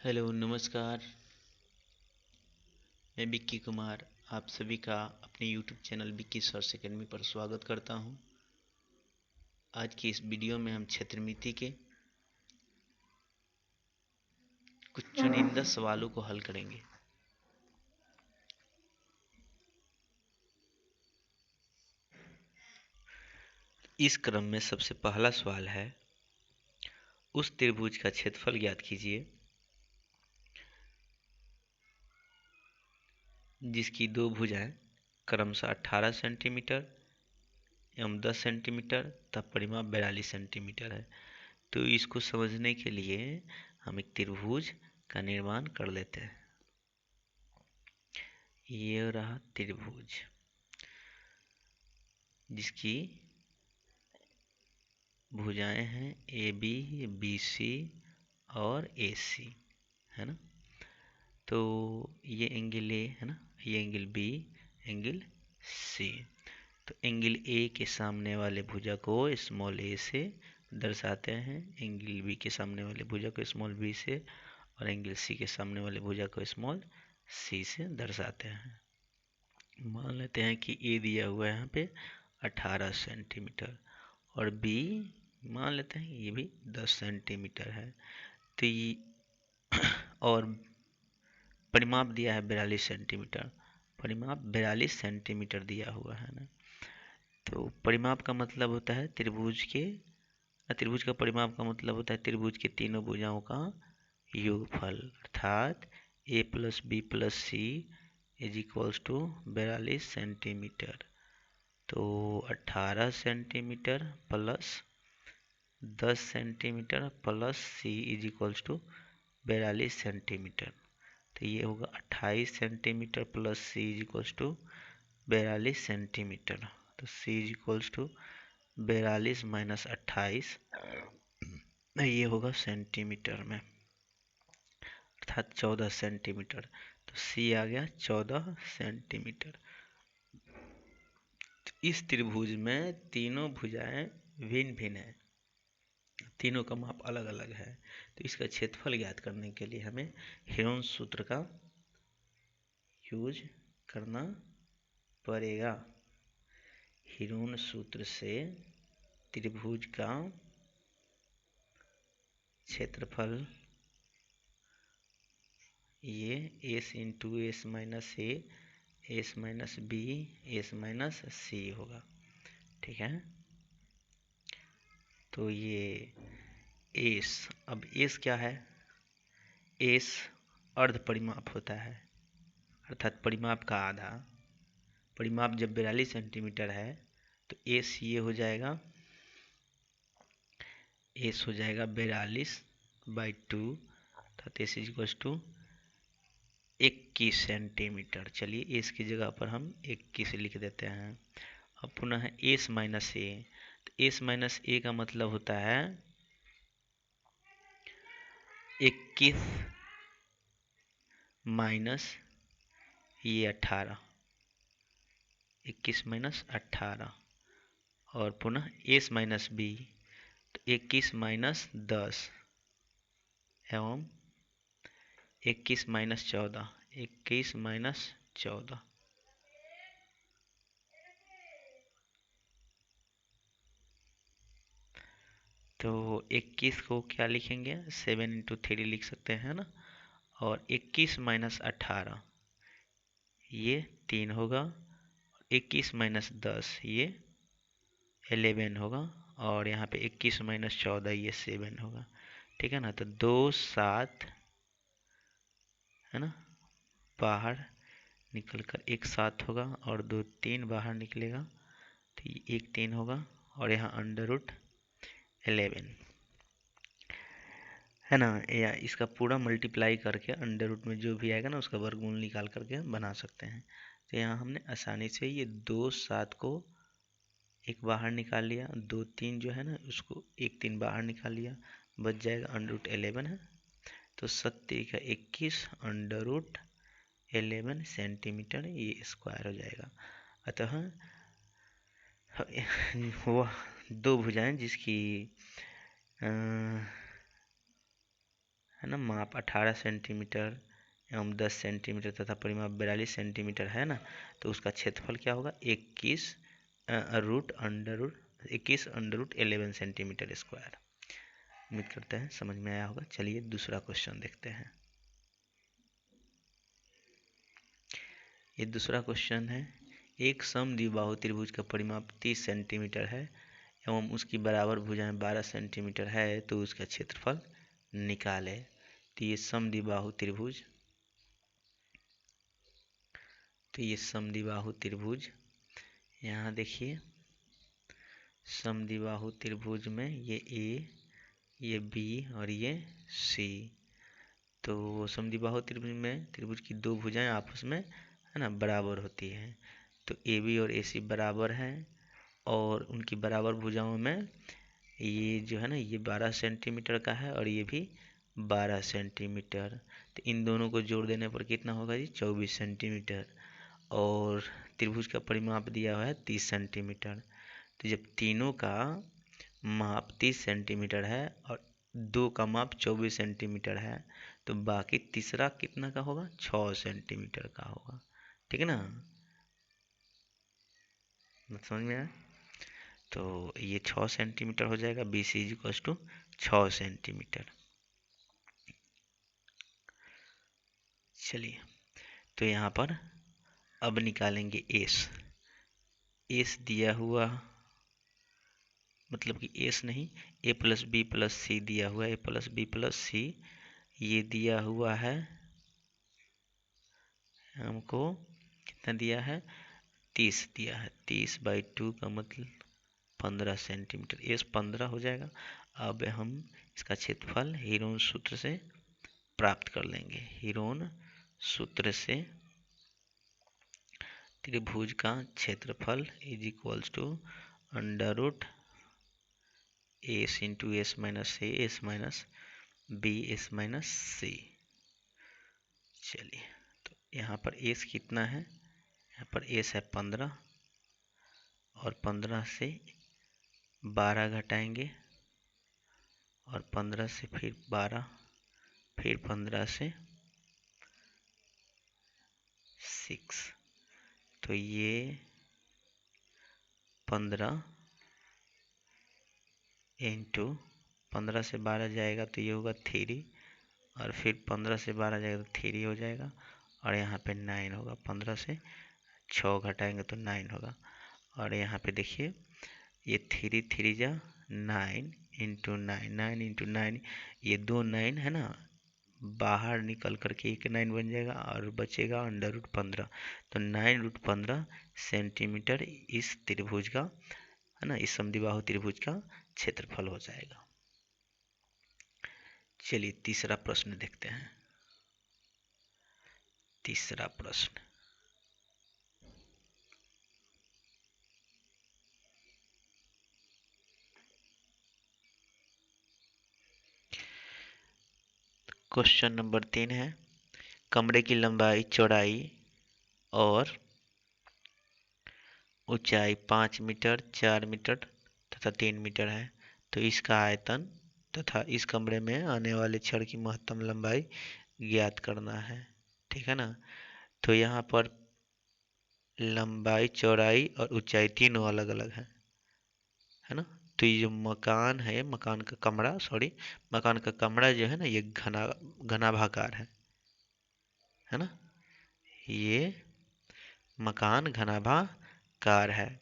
Hello नमस्कार। मैं विक्की कुमार आप सभी का अपने YouTube channel Vicky search academy पर स्वागत करता हूं। आज की इस वीडियो में हम क्षेत्रमिति के कुछ चुनिंदा सवालों को हल करेंगे। इस क्रम में सबसे पहला सवाल है, उस त्रिभुज का क्षेत्रफल ज्ञात कीजिए जिसकी दो भुजाएं क्रमशः 18 सेंटीमीटर एवं 10 सेंटीमीटर तथा परिमाप 42 सेंटीमीटर है। तो इसको समझने के लिए हम एक त्रिभुज का निर्माण कर लेते हैं। ये रहा त्रिभुज जिसकी भुजाएं हैं ए बी, बी सी और ए सी, है ना। तो ये एंगल ए है ना, ये एंगल बी, एंगल सी। तो एंगल ए के सामने वाले भुजा को स्मॉल ए से दर्शाते हैं, एंगल बी के सामने वाले भुजा को स्मॉल बी से, और एंगल सी के सामने वाले भुजा को स्मॉल सी से दर्शाते हैं। मान लेते हैं कि ए दिया हुआ है यहाँ पे 18 सेंटीमीटर और बी मान लेते हैं ये भी 10 सेंटीमीटर है। तो ये और परिमाप दिया है 42 सेंटीमीटर, परिमाप 42 सेंटीमीटर दिया हुआ है ना। तो परिमाप का मतलब होता है त्रिभुज का परिमाप का मतलब होता है त्रिभुज के तीनों भुजाओं का योगफल, अर्थात A plus B plus C is equals to 42 centimetre. तो 18 centimetre plus 10 centimetre plus C is equals to 42 centimetre. तो ये होगा 28 centimetre plus C is equals to 42 centimetre. तो C is equals to 42 minus 28, ये होगा सेंटीमीटर में, अर्थात 14 centimetre. तो सी आ गया 14 सेंटीमीटर। तो इस त्रिभुज में तीनों भुजाएं भिन्न भिन्न हैं, तीनों का माप अलग अलग है। तो इसका क्षेत्रफल ज्ञात करने के लिए हमें हेरोन सूत्र का यूज करना पड़ेगा। हेरोन सूत्र से त्रिभुज का क्षेत्रफल ये S into S minus A, S minus B, S minus C होगा, ठीक है। तो ये एस, अब एस क्या है, एस अर्ध परिमाप होता है, अर्थात परिमाप का आधा। परिमाप जब 42 सेंटीमीटर है तो एस ये हो जाएगा, एस हो जाएगा 42/2, अर्थात S is equals to 21 centimetre. चलिए एस की जगह पर हम 21 लिख देते हैं। अब पुनः है एस माइनस ए, तो एस माइनस ए का मतलब होता है 21 माइनस ये 18, 21 माइनस 18, और पुनः एस माइनस बी, तो 21 माइनस 10 एवं 21 माइनस 14, 21 माइनस 14। तो 21 को क्या लिखेंगे, 7 इंटू 3 लिख सकते हैं ना, और 21 माइनस 18 ये 3 होगा, 21 माइनस 10 ये 11 होगा, और यहाँ पे 21 माइनस 14 ये 7 होगा, ठीक है ना। तो 2 7 है ना, बाहर निकल कर 1 7 होगा, और 2 3 बाहर निकलेगा, तो ये 1 3 होगा, और यहाँ अंडर रूट 11 है ना, या इसका पूरा मल्टीप्लाई करके अंडर रूट में जो भी आएगा ना उसका वर्गमूल निकाल करके बना सकते हैं। तो यहाँ हमने आसानी से ये 2 7 को एक बाहर निकाल लिया, 2 3 जो है ना उसको 1 3 बाहर निकाल लिया, बच जाएगा अंडर रूट 11 है। तो 7 का 21 अंडर रूट 11 सेंटीमीटर ये स्क्वायर हो जाएगा। अतः वह दो भुजाएं जिसकी है है ना, माप 18 सेंटीमीटर एवं 10 सेंटीमीटर तथा परिमाप 42 सेंटीमीटर है ना, तो उसका क्षेत्रफल क्या होगा? 21 अंडर रूट 11 सेंटीमीटर स्क्वायर। उम्मीद करते हैं समझ में आया होगा। चलिए दूसरा क्वेश्चन देखते हैं। ये दूसरा क्वेश्चन है, एक समद्विबाहु त्रिभुज का परिमाप 30 सेंटीमीटर है एवं उसकी बराबर भुजाएं 12 सेंटीमीटर है, तो उसका क्षेत्रफल निकाले। तो ये समद्विबाहु त्रिभुज, यहाँ देखिए समद्विबाहु त्रिभुज में ये ए, ये बी और ये सी। तो समद्विबाहु त्रिभुज में त्रिभुज की दो भुजाएं आपस में है ना बराबर होती हैं। तो ए बी और ए सी बराबर हैं और उनकी बराबर भुजाओं में ये जो है ना ये 12 सेंटीमीटर का है और ये भी 12 सेंटीमीटर। तो इन दोनों को जोड़ देने पर कितना होगा जी? 24 सेंटीमीटर। और त्रिभुज का परिमाप दिया हुआ है 30 सेंटीमीटर। तो जब तीनों का माप 30 सेंटीमीटर है और दो का माप 24 सेंटीमीटर है, तो बाकी तीसरा कितना का होगा? 6 सेंटीमीटर का होगा। ठीक है ना, समझ में आया? तो ये 6 सेंटीमीटर हो जाएगा। B C is equals to 6 centimetre. चलिए, तो यहाँ पर अब निकालेंगे एस। एस दिया हुआ मतलब कि एस नहीं, ए प्लस बी प्लस सी दिया हुआ है। ए प्लस बी प्लस सी ये दिया हुआ है हमको, कितना दिया है? 30 दिया है। 30/2 का मतलब 15 सेंटीमीटर। एस 15 हो जाएगा। अब हम इसका क्षेत्रफल हीरोन सूत्र से प्राप्त कर लेंगे। हीरोन सूत्र से त्रिभुज का क्षेत्रफल is equals to under root S into S minus A, S minus B, S minus C. चलिए, तो यहाँ पर एस कितना है? यहाँ पर एस है 15 और 15 से 12 घटाएंगे और 15 से फिर 12, फिर 15 से 6। तो ये 15 इंटू 15 से 12 जाएगा तो ये होगा 3 और फिर 15 से 12 जाएगा तो 3 हो जाएगा और यहाँ पे 9 होगा। 15 से 6 घटाएंगे तो 9 होगा। और यहाँ पे देखिए ये 3 3 जा 9 इंटू 9, 9 इंटू 9, ये 2 9 है ना, बाहर निकल करके एक 9 बन जाएगा और बचेगा अंडर रूट 15। तो 9√15 सेंटीमीटर इस त्रिभुज का है ना, इस समद्विबाहु त्रिभुज का क्षेत्रफल हो जाएगा। चलिए तीसरा प्रश्न देखते हैं। तीसरा प्रश्न, क्वेश्चन नंबर 3 है, कमरे की लंबाई, चौड़ाई और ऊंचाई 5 मीटर, 4 मीटर तथा 3 मीटर है। तो इसका आयतन तथा इस कमरे में आने वाले छड़ की महत्तम लंबाई ज्ञात करना है। ठीक है ना। तो यहाँ पर लंबाई, चौड़ाई और ऊंचाई तीनों अलग अलग है ना। तो ये जो मकान है, मकान का कमरा, सॉरी, मकान का कमरा जो है ना, ये घनाभाकार है ना। ये मकान घनाभाकार है।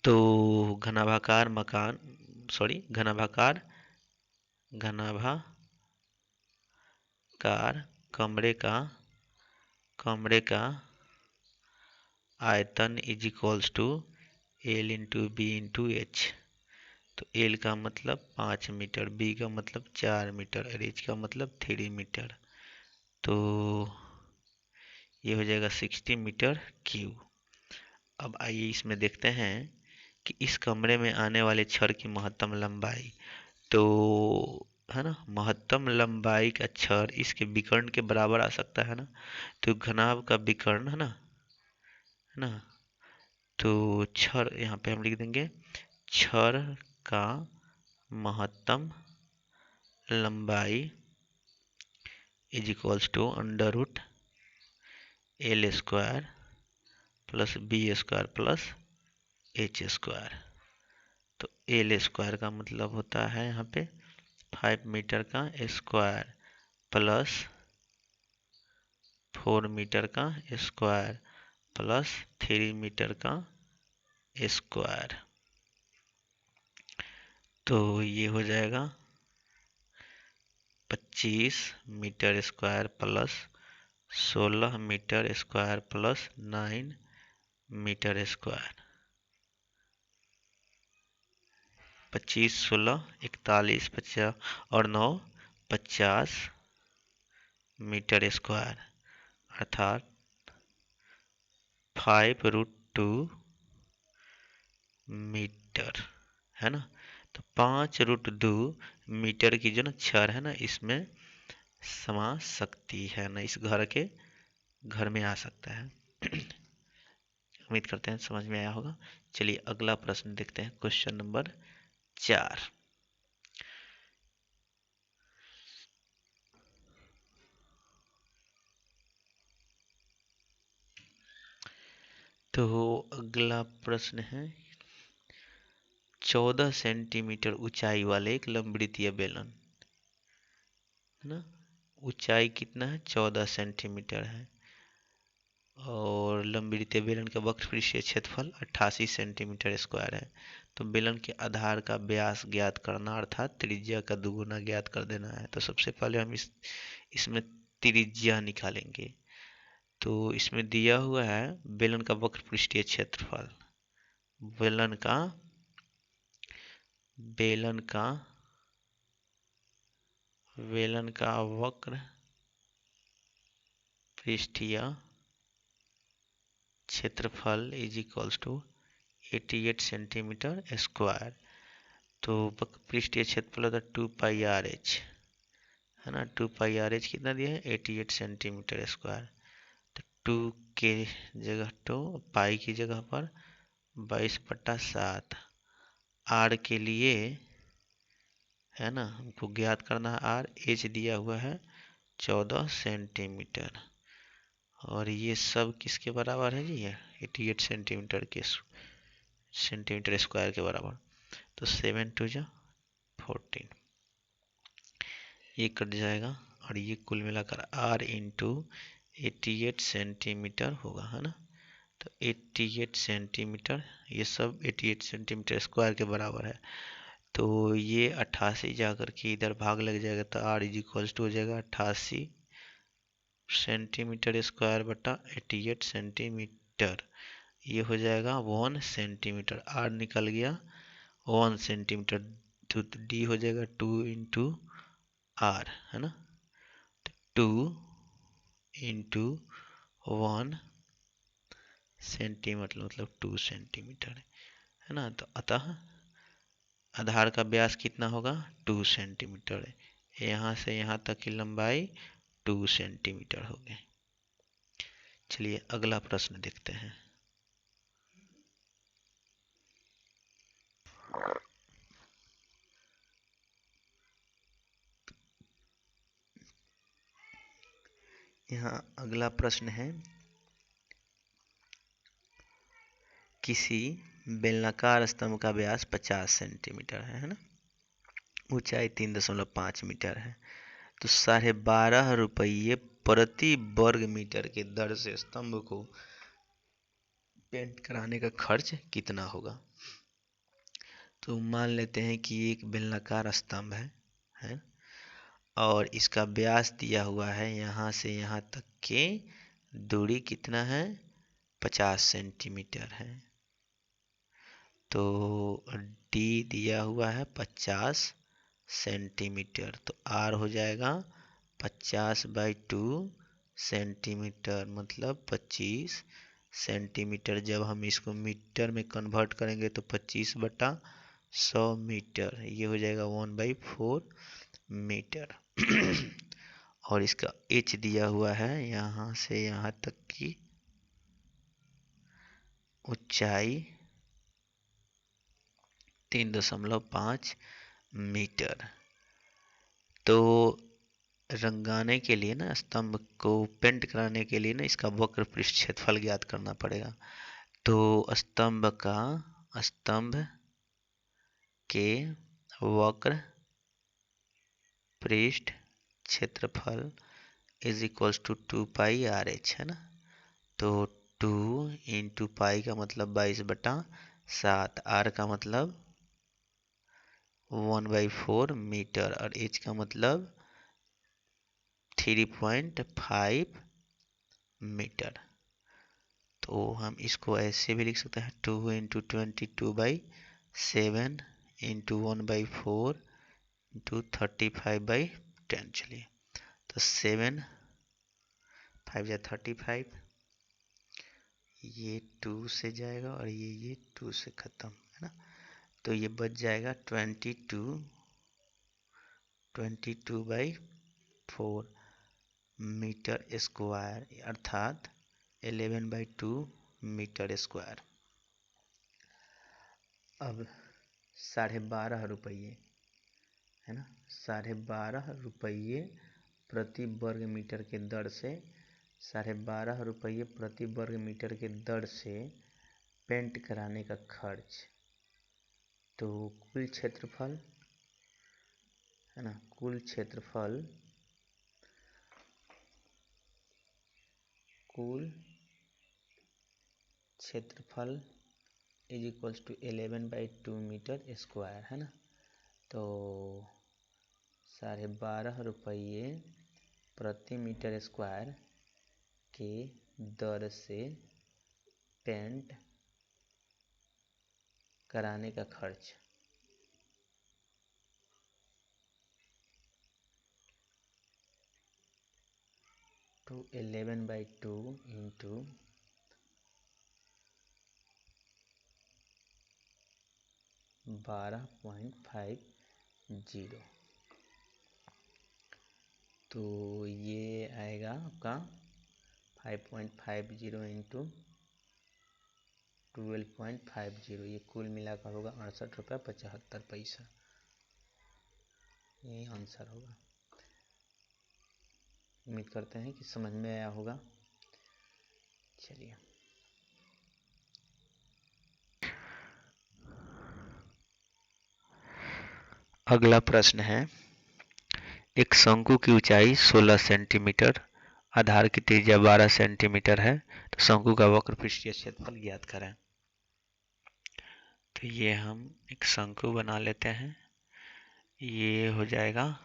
तो घनाभाकार मकान, सॉरी, घनाभाकार कमरे का आयतन is equals to L into B into H. तो एल का मतलब 5 मीटर, बी का मतलब 4 मीटर और एच का मतलब 3 मीटर। तो ये हो जाएगा 60 मीटर क्यूब। अब आइए इसमें देखते हैं कि इस कमरे में आने वाले छड़ की महत्तम लंबाई। तो है ना, महत्तम लंबाई का छड़ इसके विकर्ण के बराबर आ सकता है ना। तो घनाभ का विकर्ण है ना। तो छड़ यहाँ पे हम लिख देंगे, छड़ का महत्तम लंबाई is equals to under root L square plus B square plus H square. तो एल स्क्वायर का मतलब होता है यहाँ पे 5 मीटर का स्क्वायर प्लस 4 मीटर का स्क्वायर प्लस 3 मीटर का स्क्वायर। तो ये हो जाएगा 25 metre square plus 16 metre square plus 9 metre square. 25, 16, 41, 50 और 9 50 मीटर स्क्वायर अर्थात 5√2 मीटर, है ना। तो 5√2 मीटर की जो ना छड़ है ना इसमें समा सकती है ना, इस घर में आ सकता है। उम्मीद करते हैं समझ में आया होगा। चलिए अगला प्रश्न देखते हैं, क्वेश्चन नंबर 4। तो अगला प्रश्न है 14 सेंटीमीटर ऊंचाई वाले एक लंबवृत्तीय बेलन, है ना। ऊंचाई कितना है? 14 सेंटीमीटर है और लंबवृत्तीय बेलन का वक्रपृष्ठीय क्षेत्रफल 88 सेंटीमीटर स्क्वायर है। तो बेलन के आधार का व्यास ज्ञात करना अर्थात त्रिज्या का दुगुना ज्ञात कर देना है। तो सबसे पहले हम इसमें त्रिज्या निकालेंगे। तो इसमें दिया हुआ है बेलन का वक्रपृष्ठीय क्षेत्रफल, बेलन का वक्र पृष्ठीय क्षेत्रफल is equals to 88 centimetre square. तो पृष्ठीय क्षेत्रफल होता है 2πRh, है ना। 2πRh कितना दिया है? 88 सेंटीमीटर स्क्वायर। तो 2 के जगह 2, पाई की जगह पर 22/7। आर के लिए, है ना, हमको ज्ञात करना है आर। एच दिया हुआ है 14 सेंटीमीटर और ये सब किसके बराबर है जी? ये 88 सेंटीमीटर स्क्वायर के बराबर। तो 7 2 जा 14, ये कट जाएगा और ये कुल मिलाकर आर इंटू 88 सेंटीमीटर होगा, है ना। तो 88 सेंटीमीटर, ये सब 88 सेंटीमीटर स्क्वायर के बराबर है। तो ये 88 जाकर के इधर भाग लग जाएगा तो आर इज इक्वल्स टू हो जाएगा 88 सेंटीमीटर स्क्वायर बटा 88 सेंटीमीटर। ये हो जाएगा 1 सेंटीमीटर। आर निकल गया 1 सेंटीमीटर, तो डी हो जाएगा 2 इंटू आर, है ना। तो 2 इंटू 1 सेंटीमीटर मतलब 2 सेंटीमीटर, है ना। तो अतः आधार का व्यास कितना होगा? 2 सेंटीमीटर। यहाँ से यहाँ तक की लंबाई 2 सेंटीमीटर हो गई। चलिए अगला प्रश्न देखते हैं। यहाँ अगला प्रश्न है, किसी बेलनाकार स्तंभ का व्यास 50 सेंटीमीटर है ना, ऊंचाई 3.5 मीटर है। तो 12.5 रुपये प्रति वर्ग मीटर के दर से स्तंभ को पेंट कराने का खर्च कितना होगा? तो मान लेते हैं कि एक बेलनाकार स्तंभ है और इसका व्यास दिया हुआ है यहाँ से यहाँ तक के दूरी कितना है? 50 सेंटीमीटर है। तो डी दिया हुआ है 50 सेंटीमीटर, तो आर हो जाएगा 50/2 सेंटीमीटर मतलब 25 सेंटीमीटर। जब हम इसको मीटर में कन्वर्ट करेंगे तो 25/100 मीटर, ये हो जाएगा 1/4 मीटर। और इसका एच दिया हुआ है यहाँ से यहाँ तक की ऊंचाई 3.5 मीटर। तो रंगाने के लिए ना, स्तंभ को पेंट कराने के लिए ना, इसका वक्र पृष्ठ क्षेत्रफल ज्ञात करना पड़ेगा। तो स्तंभ के वक्र पृष्ठ क्षेत्रफल इज इक्वल्स टू 2πRh, है ना। तो 2 इंटू पाई का मतलब 22/7, आर का मतलब 1/4 मीटर और एच का मतलब 3.5 मीटर। तो हम इसको ऐसे भी लिख सकते हैं, 2 इंटू 22/7 इंटू 1/4 इंटू 35/10। चलिए, तो 7 5 या 35, ये 2 से जाएगा और ये 2 से खत्म, है ना। तो ये बच जाएगा 22/4 मीटर स्क्वायर, अर्थात 11/2 मीटर स्क्वायर। अब 12.5 रुपये, है ना, 12.5 रुपये प्रति वर्ग मीटर के दर से, 12.5 रुपये प्रति वर्ग मीटर के दर से पेंट कराने का खर्च। तो कुल क्षेत्रफल, है ना, कुल क्षेत्रफल is equals to 11/2 metre square, है ना। तो 12.5 रुपये प्रति मीटर स्क्वायर के दर से पेंट कराने का खर्च। तो 11/2 इंटू 12.50, तो ये आएगा आपका 5.50 इंटू 12.50, ये कुल मिलाकर होगा 68.75। ये आंसर होगा। उम्मीद करते हैं कि समझ में आया होगा। चलिए, अगला प्रश्न है, एक शंकु की ऊंचाई 16 सेंटीमीटर, आधार की त्रिज्या 12 सेंटीमीटर है, तो शंकु का वक्र पृष्ठीय क्षेत्रफल ज्ञात करें। तो ये हम एक शंकु बना लेते हैं। ये हो जाएगा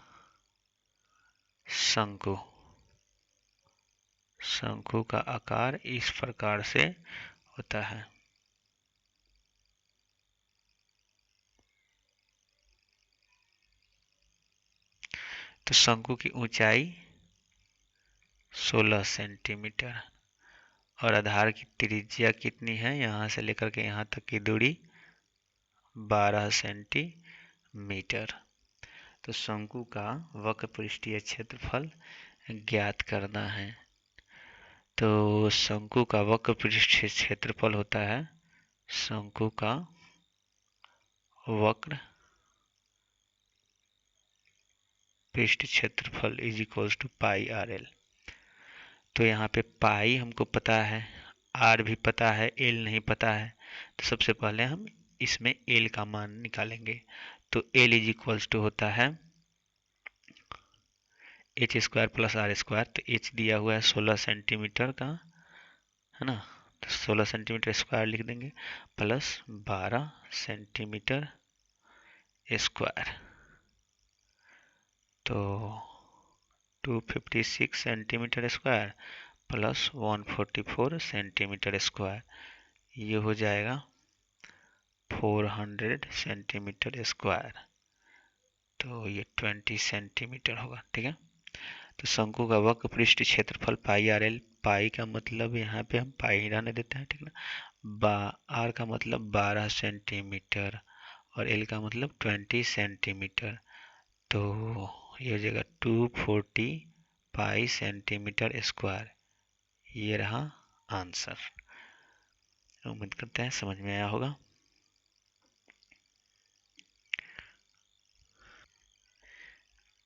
शंकु। शंकु का आकार इस प्रकार से होता है। तो शंकु की ऊंचाई 16 सेंटीमीटर और आधार की त्रिज्या कितनी है, यहाँ से लेकर के यहाँ तक की दूरी 12 सेंटीमीटर। तो शंकु का वक्र पृष्ठीय क्षेत्रफल ज्ञात करना है। तो शंकु का वक्र पृष्ठीय क्षेत्रफल होता है, शंकु का वक्र पृष्ठ क्षेत्रफल इज इक्वल्स टू πRL। तो यहाँ पे पाई हमको पता है, आर भी पता है, एल नहीं पता है। तो सबसे पहले हम इसमें एल का मान निकालेंगे। तो एल इज इक्वल्स टू होता है H square plus R square. तो एच दिया हुआ है 16 सेंटीमीटर का, है ना। तो 16 सेंटीमीटर स्क्वायर लिख देंगे प्लस 12 सेंटीमीटर स्क्वायर। तो 256 centimetre square plus 144 centimetre square, ये हो जाएगा 400 सेंटीमीटर स्क्वायर। तो ये 20 सेंटीमीटर होगा, ठीक है। तो शंकु का वक्र पृष्ठ क्षेत्रफल πRL, पाई का मतलब यहाँ पे हम पाई रहने देते हैं, ठीक ना। आर का मतलब 12 सेंटीमीटर और एल का मतलब 20 सेंटीमीटर। तो ये हो जाएगा 240 पाई सेंटीमीटर स्क्वायर। ये रहा आंसर। उम्मीद करते हैं समझ में आया होगा।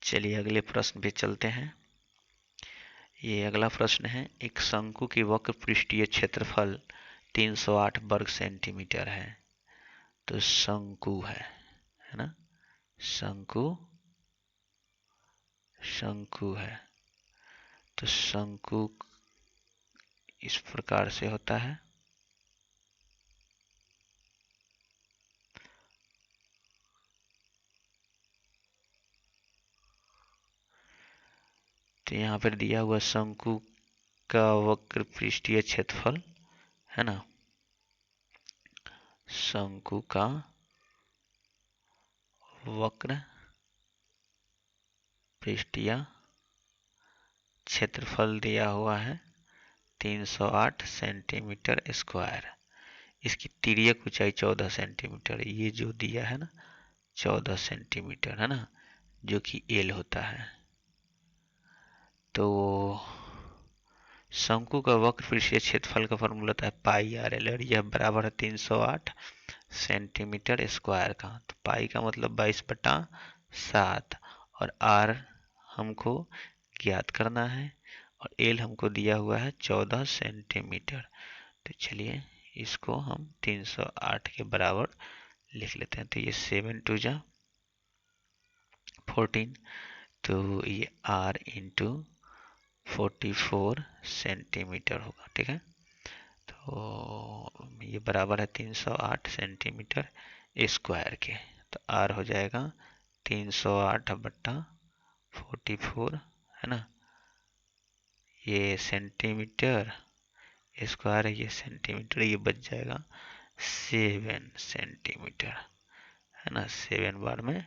चलिए अगले प्रश्न पे चलते हैं। ये अगला प्रश्न है, एक शंकु की वक्र पृष्ठीय क्षेत्रफल 308 वर्ग सेंटीमीटर है। तो शंकु है ना, शंकु शंकु है। तो शंकु इस प्रकार से होता है। तो यहाँ पर दिया हुआ शंकु का वक्र पृष्ठीय क्षेत्रफल है ना, शंकु का वक्र पृष्ठीय क्षेत्रफल दिया हुआ है 308 सेंटीमीटर स्क्वायर। इसकी तिर्यक ऊंचाई 14 सेंटीमीटर, ये जो दिया है ना 14 सेंटीमीटर है ना, जो कि एल होता है। तो शंकु का वक्र पृष्ठीय क्षेत्रफल का फॉर्मूला होता है पाई आर एल, और यह बराबर है 308 सेंटीमीटर स्क्वायर का। तो पाई का मतलब 22/7 और आर हमको ज्ञात करना है और एल हमको दिया हुआ है 14 सेंटीमीटर। तो चलिए इसको हम 308 के बराबर लिख लेते हैं। तो ये 7 2 जा 14, तो ये आर इंटू 44 सेंटीमीटर होगा। ठीक है, तो ये बराबर है 308 सेंटीमीटर स्क्वायर के। तो आर हो जाएगा 308/44 है ना, ये सेंटीमीटर स्क्वायर है, ये सेंटीमीटर, ये बच जाएगा 7 सेंटीमीटर है ना, 7 बार में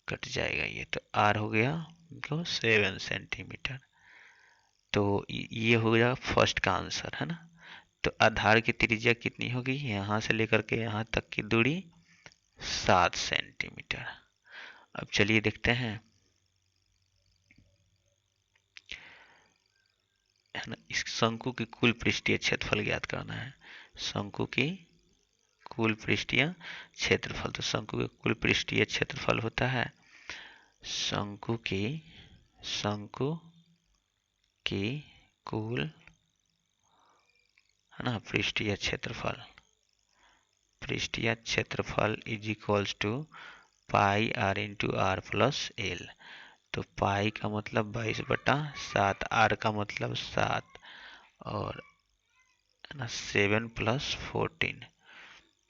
कट जाएगा ये। तो आर हो गया तो 7 सेंटीमीटर। तो ये हो गया फर्स्ट का आंसर है ना। तो आधार की त्रिज्या कितनी होगी, यहाँ से लेकर के यहाँ तक की दूरी 7 सेंटीमीटर। अब चलिए देखते हैं है ना, इस शंकु की कुल पृष्ठीय क्षेत्रफल ज्ञात करना है। शंकु की कुल पृष्ठीय क्षेत्रफल, तो शंकु के कुल पृष्ठीय क्षेत्रफल होता है शंकु की कुल है ना पृष्ठीय क्षेत्रफल is equals to pi R into R plus L. तो पाई का मतलब 22/7, आर का मतलब 7 और है ना 7 + 14,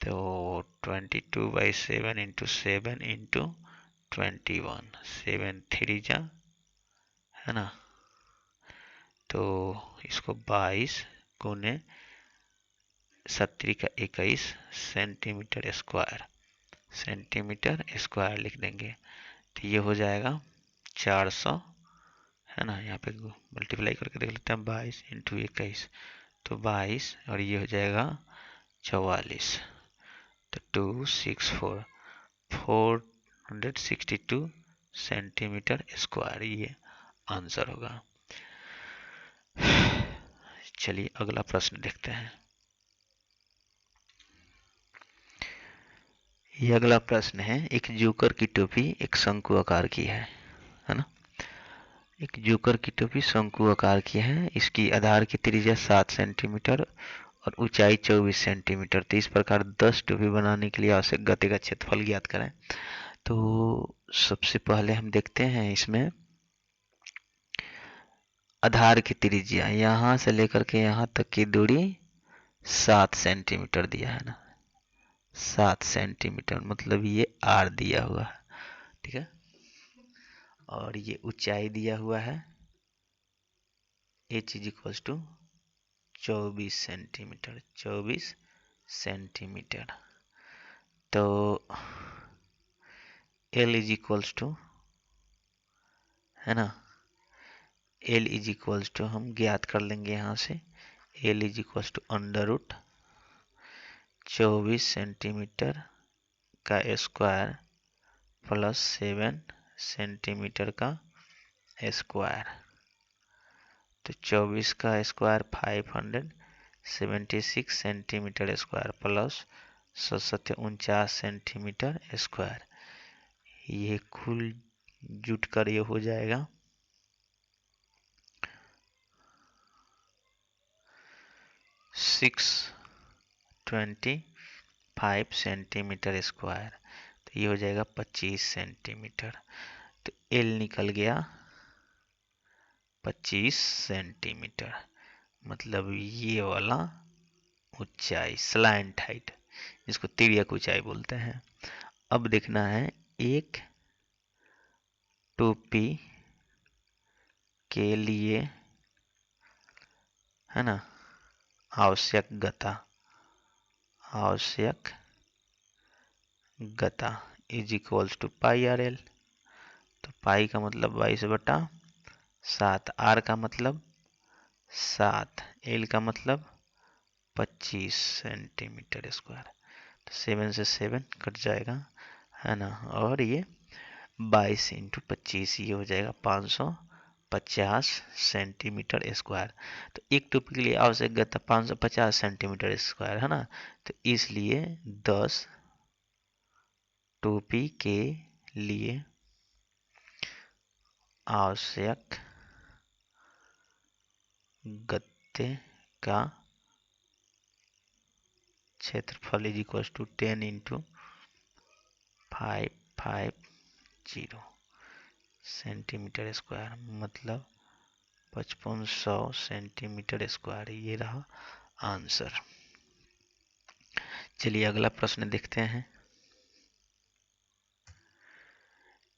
तो 22/7 इंटू 7 इंटू 21, 7 3 जा है ना, तो इसको 22 गुने 7×21 सेंटीमीटर स्क्वायर लिख देंगे। तो ये हो जाएगा 400 है ना, यहाँ पे मल्टीप्लाई करके देख लेते हैं 22 इंटू 21, तो 22 और ये हो जाएगा 44, तो 264 462 सेंटीमीटर स्क्वायर ये आंसर होगा। चलिए अगला प्रश्न देखते हैं। ये अगला प्रश्न है, एक जोकर की टोपी एक शंकु आकार की है ना। एक जोकर की टोपी शंकु आकार की है, इसकी आधार की त्रिज्या 7 सेंटीमीटर और ऊंचाई 24 सेंटीमीटर। तो इस प्रकार 10 टोपी बनाने के लिए आवश्यक गति का क्षेत्रफल ज्ञात करें। तो सबसे पहले हम देखते हैं इसमें आधार की त्रिज्या, यहाँ से लेकर के यहाँ तक की दूरी 7 सेंटीमीटर दिया है ना, 7 सेंटीमीटर मतलब ये आर दिया हुआ है। ठीक है, और ये ऊंचाई दिया हुआ है h is equals to 24 centimetre, 24 centimetre. तो L इज इक्वल्स टू है ना, L इज इक्वल्स टू हम ज्ञात कर लेंगे यहाँ से, L is equals to √ 24 centimetre का स्क्वायर प्लस 7 सेंटीमीटर का स्क्वायर। तो 24 का square 576 centimetre square plus 749 centimetre square, ये कुल जुट कर ये हो जाएगा 625 सेंटीमीटर स्क्वायर। तो ये हो जाएगा 25 सेंटीमीटर। तो एल निकल गया 25 सेंटीमीटर, मतलब ये वाला ऊंचाई, स्लैंट हाइट, जिसको तिर्यक ऊंचाई बोलते हैं। अब देखना है एक टोपी के लिए, है ना, आवश्यक गता is equals to pi R L. तो पाई का मतलब 22/7, आर का मतलब 7, एल का मतलब 25 सेंटीमीटर स्क्वायर। तो 7 से 7 कट जाएगा, है ना, और ये 22 इंटू 25, ये हो जाएगा 550 सेंटीमीटर स्क्वायर। तो एक टोपी के लिए आवश्यक गता 550 सेंटीमीटर स्क्वायर, है ना। तो इसलिए 10 टोपी के लिए आवश्यक गत्ते का क्षेत्रफल is equal to 10 into 550 centimetre square, मतलब 5500 सेंटीमीटर स्क्वायर। ये रहा आंसर। चलिए अगला प्रश्न देखते हैं।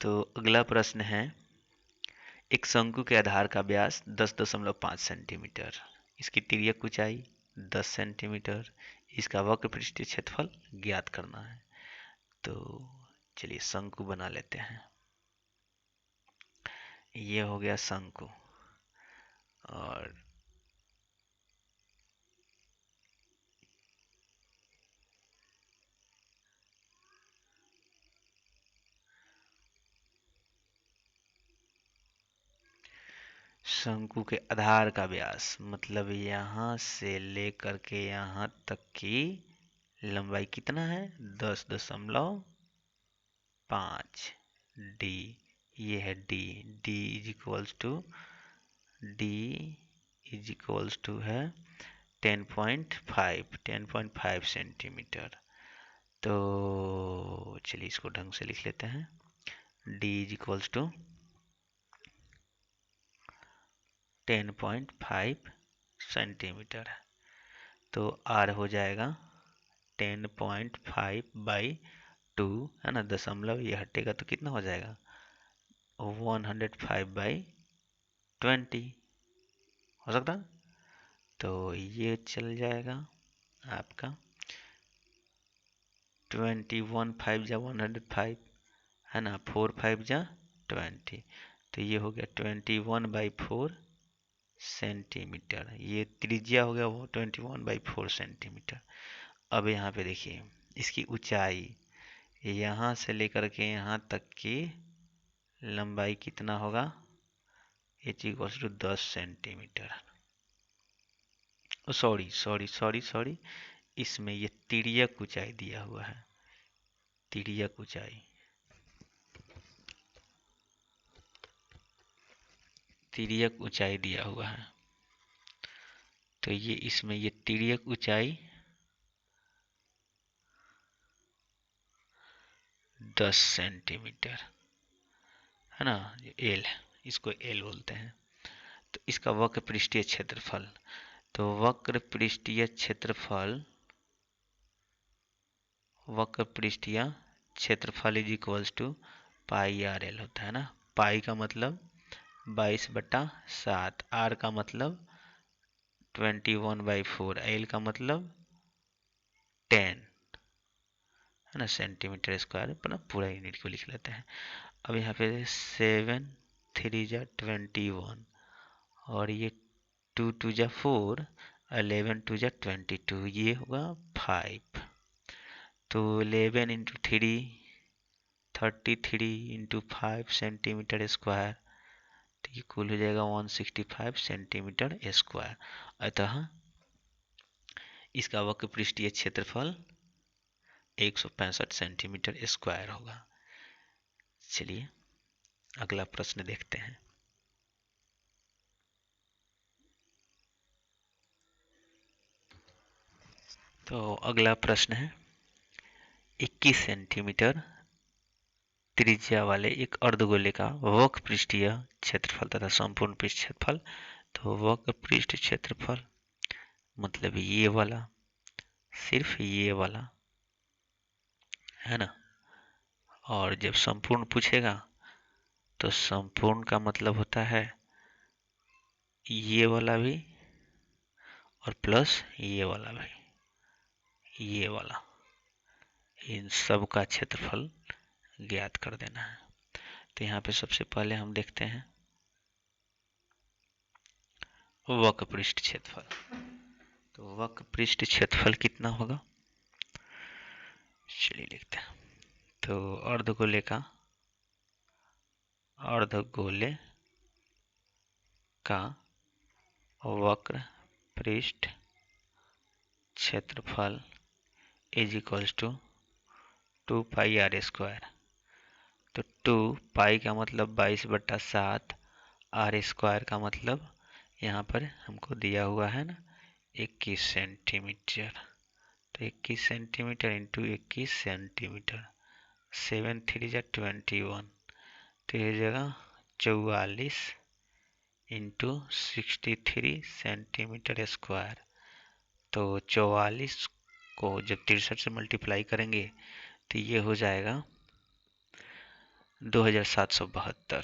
तो अगला प्रश्न है, एक शंकु के आधार का व्यास 10.5 सेंटीमीटर, इसकी तिर्यक ऊंचाई 10 सेंटीमीटर, इसका वक्र पृष्ठीय क्षेत्रफल ज्ञात करना है। तो चलिए शंकु बना लेते हैं। ये हो गया शंकु, और शंकु के आधार का व्यास मतलब यहां से लेकर के यहां तक की लंबाई कितना है, 10.5 डी। ये है D. D is equals to है 10.5 सेंटीमीटर। तो चलिए इसको ढंग से लिख लेते हैं। D is equals to 10.5 centimetre. तो आर हो जाएगा 10.5/2, है ना, दशमलव ये हटेगा तो कितना हो जाएगा 105/20 हो सकता। तो ये चल जाएगा आपका 21 5 जा 105, है ना, 4 5 जा 20। तो ये हो गया 21/4 सेंटीमीटर। ये त्रिज्या हो गया वो 21/4 सेंटीमीटर। अब यहाँ पे देखिए इसकी ऊंचाई यहाँ से लेकर के यहाँ तक की लंबाई कितना होगा, H equals to 10 centimetre. Sorry, इसमें ये तिर्यक ऊंचाई दिया हुआ है, तिर्यक ऊंचाई दिया हुआ है। तो ये इसमें ये तिर्यक ऊंचाई 10 सेंटीमीटर, है ना, एल, इसको एल बोलते हैं। तो इसका वक्र पृष्ठीय क्षेत्रफल, तो वक्र पृष्ठीय क्षेत्रफल is equals to pi R L होता है ना। पाई का मतलब 22/7, आर का मतलब 21/4, एल का मतलब 10, है ना, सेंटीमीटर स्क्वायर पर पूरा यूनिट को लिख लेते हैं। अब यहाँ पे 7 3 जा 21, और ये 2 2 जा 4, 11 2 जा 22, ये होगा 5। तो 11 इंटू 3 33 इंटू 5 सेंटीमीटर स्क्वायर, तो ये कुल हो जाएगा 165 सेंटीमीटर स्क्वायर। अतः इसका वक्र पृष्ठीय क्षेत्रफल 165 सेंटीमीटर स्क्वायर होगा। चलिए अगला प्रश्न देखते हैं। तो अगला प्रश्न है 21 सेंटीमीटर त्रिज्या वाले एक अर्धगोले का वक्र पृष्ठीय क्षेत्रफल तथा संपूर्ण पृष्ठ क्षेत्रफल। तो वक्र पृष्ठ क्षेत्रफल मतलब ये वाला, सिर्फ ये वाला, है ना। और जब संपूर्ण पूछेगा तो संपूर्ण का मतलब होता है ये वाला भी और प्लस ये वाला भी, ये वाला, इन सब का क्षेत्रफल ज्ञात कर देना है। तो यहाँ पे सबसे पहले हम देखते हैं वक्र पृष्ठ क्षेत्रफल। तो वक्र पृष्ठ क्षेत्रफल कितना होगा, चलिए लिखते हैं। तो अर्धगोले का वक्र पृष्ठ क्षेत्रफल is equals to 2 pi R square. तो 2 पाई का मतलब 22/7, आर स्क्वायर का मतलब यहाँ पर हमको दिया हुआ है ना 21 सेंटीमीटर। तो 21 सेंटीमीटर इंटू 21 सेंटीमीटर, 7 3 जा 21, तो ये जगह 44 इंटू 63 सेंटीमीटर स्क्वायर। तो 44 को जब 63 से मल्टीप्लाई करेंगे तो ये हो जाएगा 2772,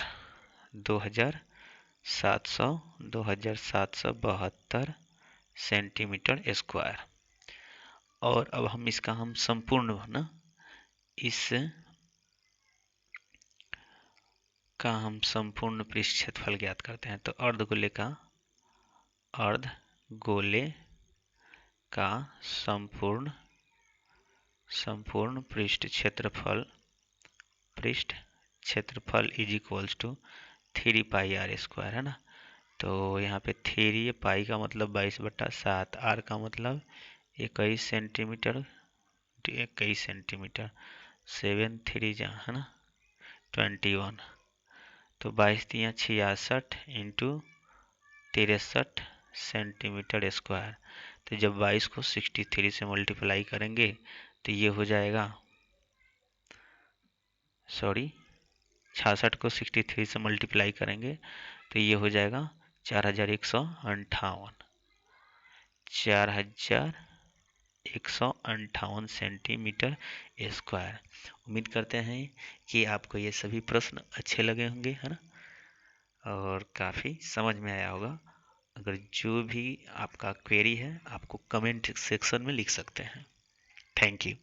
2772 सेंटीमीटर स्क्वायर। और अब हम इसका संपूर्ण ना इस का हम संपूर्ण पृष्ठ क्षेत्रफल ज्ञात करते हैं। तो अर्धगोले का संपूर्ण पृष्ठ क्षेत्रफल is equals to 3 pi R square, है ना। तो यहाँ पे 3 पाई का मतलब 22/7, आर का मतलब 21 सेंटीमीटर, 7 3 जा, है ना 21, तो 22 3 66 इंटू 63 सेंटीमीटर स्क्वायर। तो जब 22 को 63 से मल्टीप्लाई करेंगे तो ये हो जाएगा, 66 को 63 से मल्टीप्लाई करेंगे तो ये हो जाएगा 4158 सेंटीमीटर स्क्वायर। उम्मीद करते हैं कि आपको ये सभी प्रश्न अच्छे लगे होंगे, है ना, और काफ़ी समझ में आया होगा। अगर जो भी आपका क्वेरी है आपको कमेंट सेक्शन में लिख सकते हैं। Thank you.